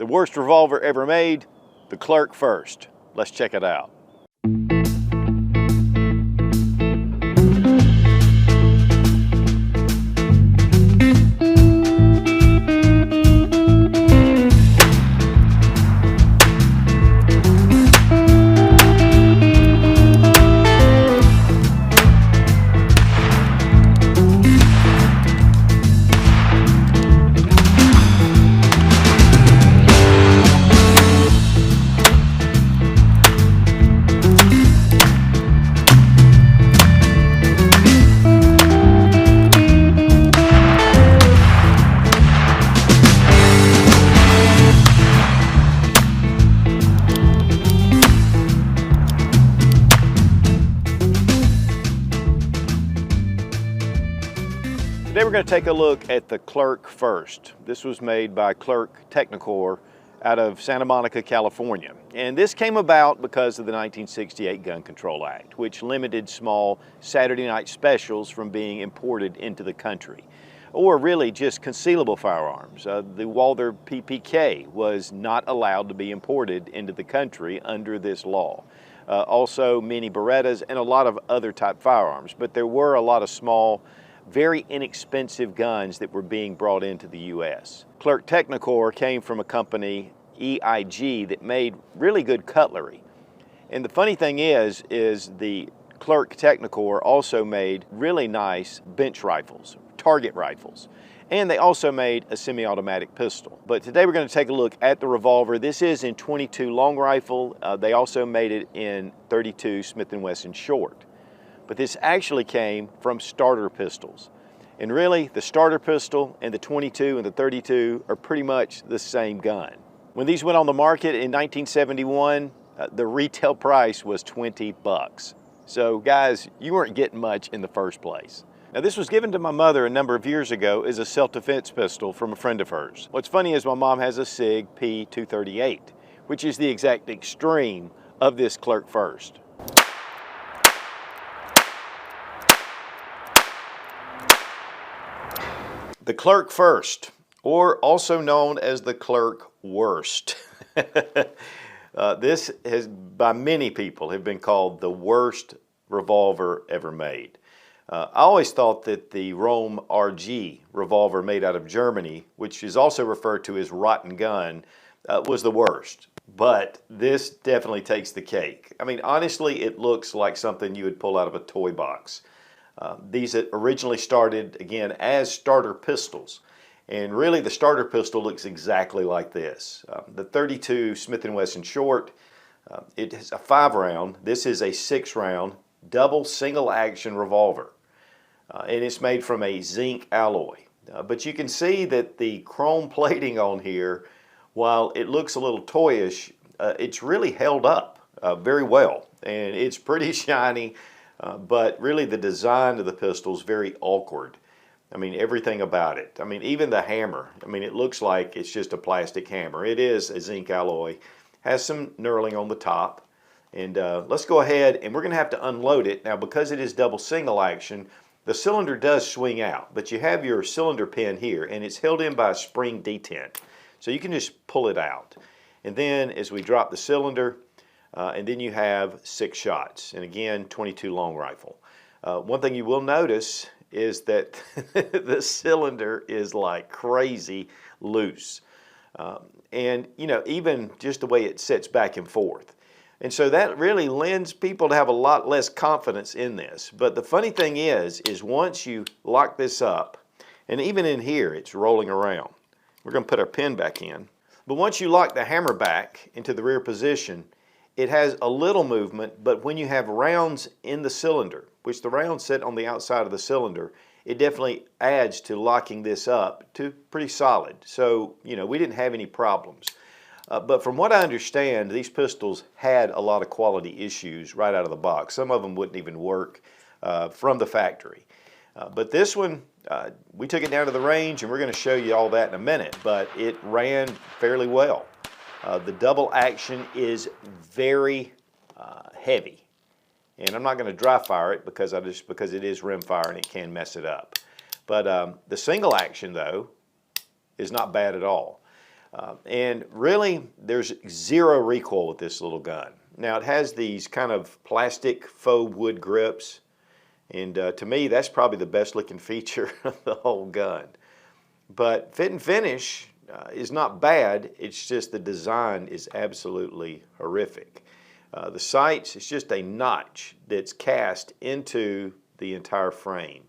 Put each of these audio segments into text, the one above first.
The worst revolver ever made, the Clerke first. Let's check it out. Today we're going to take a look at the Clerke first. This was made by Clerke Technicore out of Santa Monica, California. And this came about because of the 1968 Gun Control Act, which limited small Saturday night specials from being imported into the country. Or really just concealable firearms. The Walther PPK was not allowed to be imported into the country under this law. Also mini Berettas and a lot of other type firearms. But there were a lot of small, very inexpensive guns that were being brought into the U.S. Clerke Technicore came from a company, EIG, that made really good cutlery. And the funny thing is the Clerke Technicore also made really nice bench rifles, target rifles. And they also made a semi-automatic pistol. But today we're going to take a look at the revolver. This is in .22 long rifle. They also made it in .32 Smith & Wesson short. But this actually came from starter pistols. And really, the starter pistol and the .22 and the .32 are pretty much the same gun. When these went on the market in 1971, the retail price was 20 bucks. So guys, you weren't getting much in the first place. Now this was given to my mother a number of years ago as a self-defense pistol from a friend of hers. What's funny is my mom has a SIG P238, which is the exact extreme of this Clerke first. The Clerke first, or also known as the Clerke worst. This has, by many people, have been called the worst revolver ever made. I always thought that the Rome RG revolver made out of Germany, which is also referred to as rotten gun, was the worst. But this definitely takes the cake. I mean, honestly, it looks like something you would pull out of a toy box. These originally started, again, as starter pistols. And really, the starter pistol looks exactly like this. The .32 Smith & Wesson short, it is a 5-round. This is a 6-round double single-action revolver. And it's made from a zinc alloy. But you can see that the chrome plating on here, while it looks a little toyish, it's really held up very well. And it's pretty shiny. But really the design of the pistol is very awkward. I mean, everything about it. I mean, even the hammer. I mean, it looks like it's just a plastic hammer. It is a zinc alloy. Has some knurling on the top. And let's go ahead and we're going to have to unload it. Now, because it is double single action, the cylinder does swing out. But you have your cylinder pin here, and it's held in by a spring detent. So you can just pull it out. And then as we drop the cylinder, and then you have 6 shots, and again, .22 long rifle. One thing you will notice is that the cylinder is like crazy loose. And you know, even just the way it sits back and forth. And so that really lends people to have a lot less confidence in this. But the funny thing is once you lock this up, and even in here, it's rolling around. We're going to put our pin back in. But once you lock the hammer back into the rear position, it has a little movement, but when you have rounds in the cylinder, which the rounds sit on the outside of the cylinder, it definitely adds to locking this up to pretty solid. So, you know, we didn't have any problems. But from what I understand, these pistols had a lot of quality issues right out of the box. Some of them wouldn't even work from the factory. But this one, we took it down to the range, and we're going to show you all that in a minute, but it ran fairly well. The double action is very heavy, and I'm not going to dry fire it because it is rim fire and it can mess it up. But the single action though is not bad at all. And really, there's zero recoil with this little gun. Now, it has these kind of plastic faux wood grips, and to me, that's probably the best looking feature of the whole gun. But fit and finish is not bad, it's just the design is absolutely horrific. The sights, it's just a notch that's cast into the entire frame.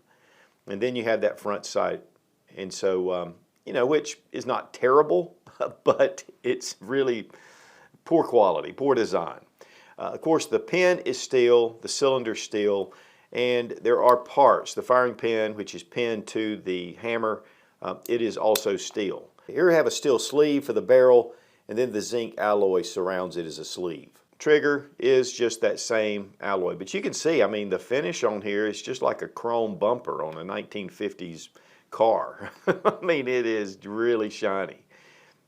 And then you have that front sight, and so, you know, which is not terrible, but it's really poor quality, poor design. Of course, the pin is steel, the cylinder's steel, and there are parts. The firing pin, which is pinned to the hammer, it is also steel. Here we have a steel sleeve for the barrel, and then the zinc alloy surrounds it as a sleeve. Trigger is just that same alloy, but you can see, I mean, the finish on here is just like a chrome bumper on a 1950s car. I mean, it is really shiny.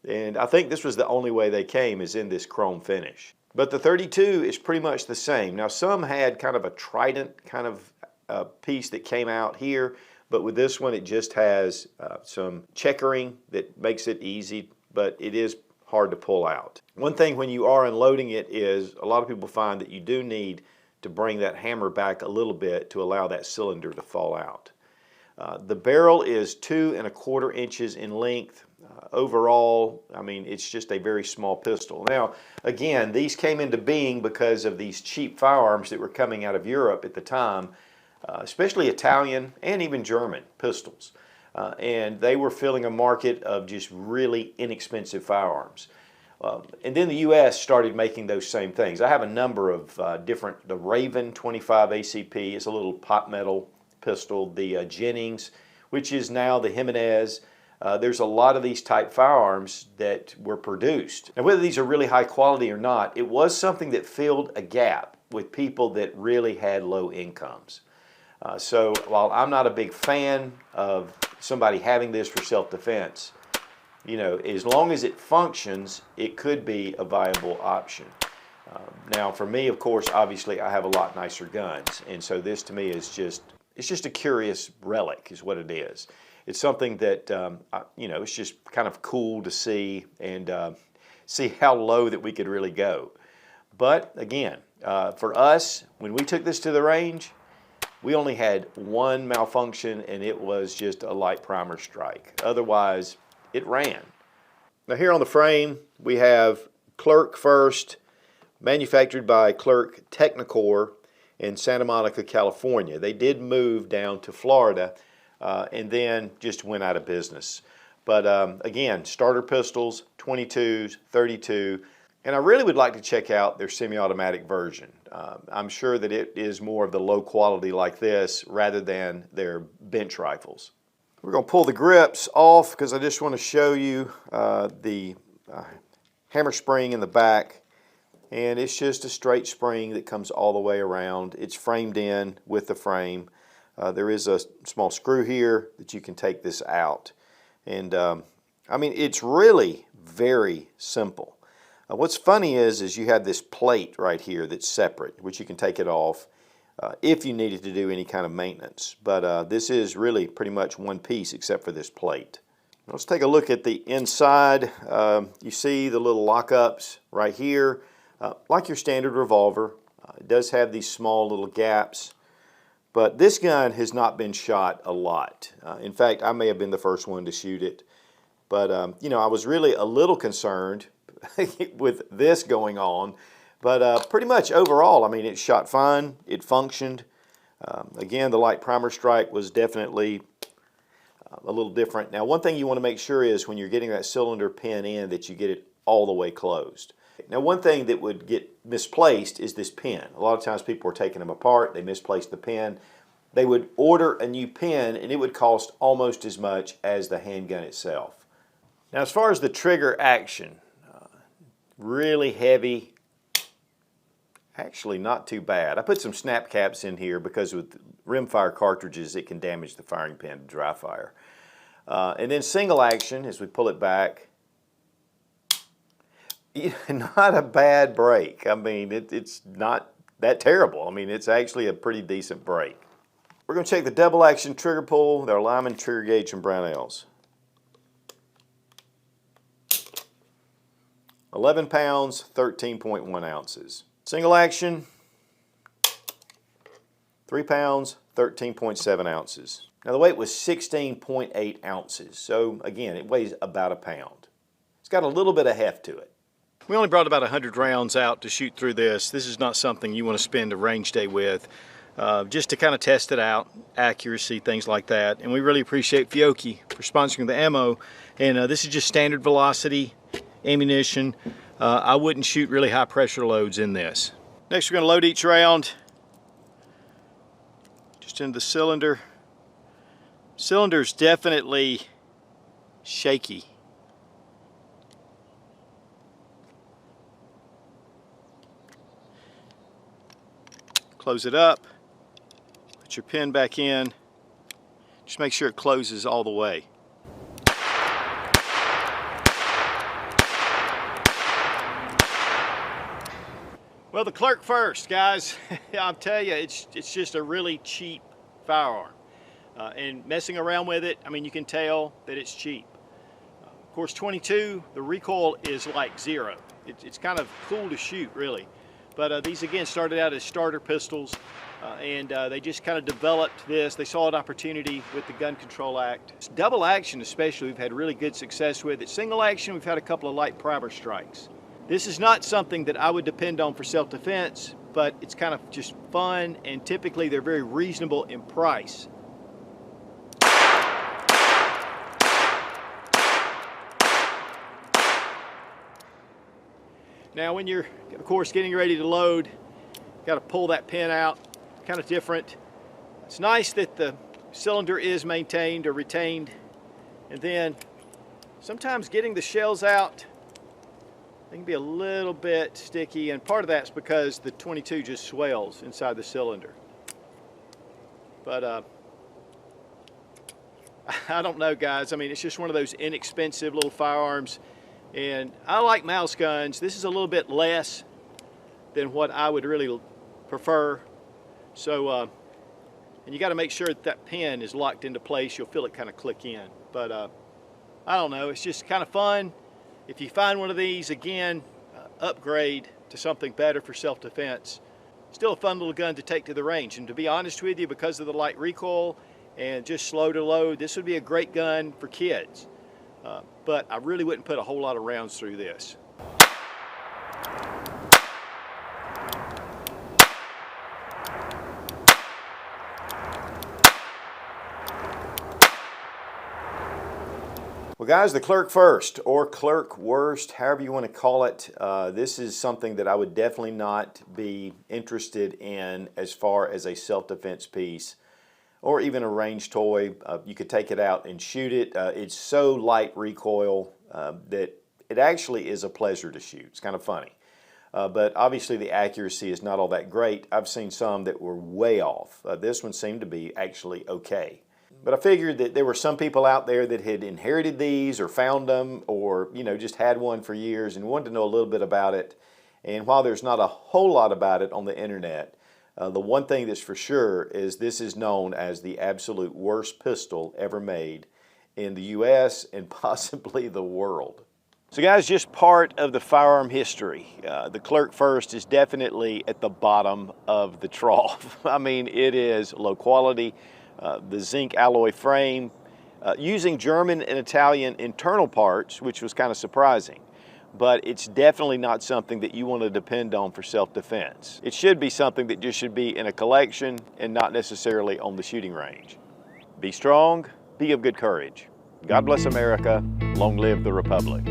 And I think this was the only way they came, is in this chrome finish. But the 32 is pretty much the same. Now, some had kind of a trident kind of piece that came out here, but with this one, it just has some checkering that makes it easy, but it is hard to pull out. One thing when you are unloading it is a lot of people find that you do need to bring that hammer back a little bit to allow that cylinder to fall out. The barrel is 2¼ inches in length. Overall, I mean, it's just a very small pistol. Now, again, these came into being because of these cheap firearms that were coming out of Europe at the time, especially Italian and even German pistols. And they were filling a market of just really inexpensive firearms. And then the U.S. started making those same things. I have a number of different, the Raven 25 ACP is a little pot metal pistol, the Jennings, which is now the Jimenez. There's a lot of these type firearms that were produced. Now, whether these are really high quality or not, it was something that filled a gap with people that really had low incomes. So while I'm not a big fan of somebody having this for self-defense, you know, as long as it functions, it could be a viable option. Now, for me, of course, obviously, I have a lot nicer guns, and so this to me is it's just a curious relic, is what it is. It's something that, you know, it's just kind of cool to see and see how low that we could really go. But again, for us, when we took this to the range, we only had one malfunction, and it was just a light primer strike. Otherwise, it ran. Now here on the frame, we have Clerke first, manufactured by Clerke Technicore in Santa Monica, California. They did move down to Florida and then just went out of business. But again, starter pistols, 22s, 32, and I really would like to check out their semi-automatic version. I'm sure that it is more of the low quality like this rather than their bench rifles. We're going to pull the grips off because I just want to show you the hammer spring in the back. And it's just a straight spring that comes all the way around. It's framed in with the frame. There is a small screw here that you can take this out. And I mean, it's really very simple. What's funny is you have this plate right here that's separate, which you can take it off if you needed to do any kind of maintenance. But this is really pretty much one piece except for this plate. Let's take a look at the inside. You see the little lockups right here. Like your standard revolver, it does have these small little gaps. But this gun has not been shot a lot. In fact, I may have been the first one to shoot it. But, you know, I was really a little concerned with this going on. But pretty much overall, I mean, it shot fine. It functioned. Again, the light primer strike was definitely a little different. Now, one thing you want to make sure is when you're getting that cylinder pin in that you get it all the way closed. Now, one thing that would get misplaced is this pin. A lot of times people are taking them apart. They misplace the pin. They would order a new pin, and it would cost almost as much as the handgun itself. Now, as far as the trigger action, really heavy. Actually, not too bad. I put some snap caps in here because with rimfire cartridges, it can damage the firing pin to dry fire. And then single action, as we pull it back, not a bad break. I mean, it's not that terrible. I mean, it's actually a pretty decent break. We're going to check the double action trigger pull, their alignment, trigger gauge, and Brownells. 11 pounds, 13.1 ounces. Single action, 3 pounds, 13.7 ounces. Now the weight was 16.8 ounces, so again, it weighs about a pound. It's got a little bit of heft to it. We only brought about 100 rounds out to shoot through this. This is not something you want to spend a range day with, just to kind of test it out, accuracy, things like that. And we really appreciate Fiocchi for sponsoring the ammo. And this is just standard velocity ammunition. I wouldn't shoot really high pressure loads in this. Next, we're going to load each round just into the cylinder. Cylinder's definitely shaky. Close it up, put your pin back in, just make sure it closes all the way. Well, the Clerke first, guys. I'll tell you, it's just a really cheap firearm. And messing around with it, I mean, you can tell that it's cheap. Of course, 22, the recoil is like zero. It's kind of cool to shoot, really. But these, again, started out as starter pistols, and they just kind of developed this. They saw an opportunity with the Gun Control Act. It's double action especially, we've had really good success with it. Single action, we've had a couple of light primer strikes. This is not something that I would depend on for self-defense, but it's kind of just fun, and typically they're very reasonable in price. Now when you're, of course, getting ready to load, got to pull that pin out, kind of different. It's nice that the cylinder is maintained or retained, and then sometimes getting the shells out, they can be a little bit sticky, and part of that's because the 22 just swells inside the cylinder. But I don't know, guys. I mean, it's just one of those inexpensive little firearms. And I like mouse guns. This is a little bit less than what I would really prefer. So, and you got to make sure that that pin is locked into place. You'll feel it kind of click in. But I don't know. It's just kind of fun. If you find one of these, again, upgrade to something better for self-defense. Still a fun little gun to take to the range. And to be honest with you, because of the light recoil and just slow to load, this would be a great gun for kids. But I really wouldn't put a whole lot of rounds through this. Well, guys, the Clerke first, or Clerke worst, however you want to call it, this is something that I would definitely not be interested in as far as a self-defense piece, or even a range toy. You could take it out and shoot it. It's so light recoil that it actually is a pleasure to shoot. It's kind of funny. But obviously the accuracy is not all that great. I've seen some that were way off. This one seemed to be actually okay. But I figured that there were some people out there that had inherited these or found them, or just had one for years and wanted to know a little bit about it. And while there's not a whole lot about it on the internet, the one thing that's for sure is this is known as the absolute worst pistol ever made in the US and possibly the world. So guys, just part of the firearm history. The Clerke first is definitely at the bottom of the trough. I mean, it is low quality. The zinc alloy frame, using German and Italian internal parts, which was kind of surprising. But it's definitely not something that you want to depend on for self-defense. It should be something that just should be in a collection and not necessarily on the shooting range. Be strong, be of good courage. God bless America, long live the Republic.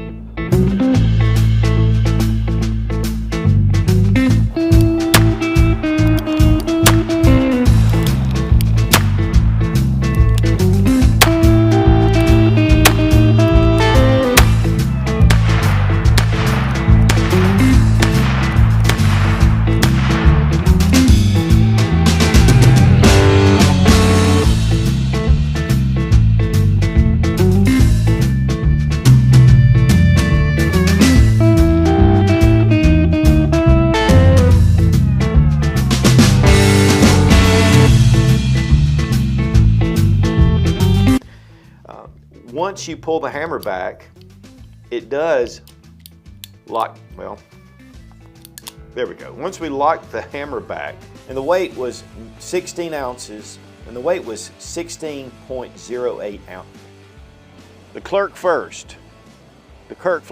Once you pull the hammer back, it does locked, well, there we go. Once we locked the hammer back, and the weight was 16 ounces, and the weight was 16.08 ounces. The Clerke first. The Clerke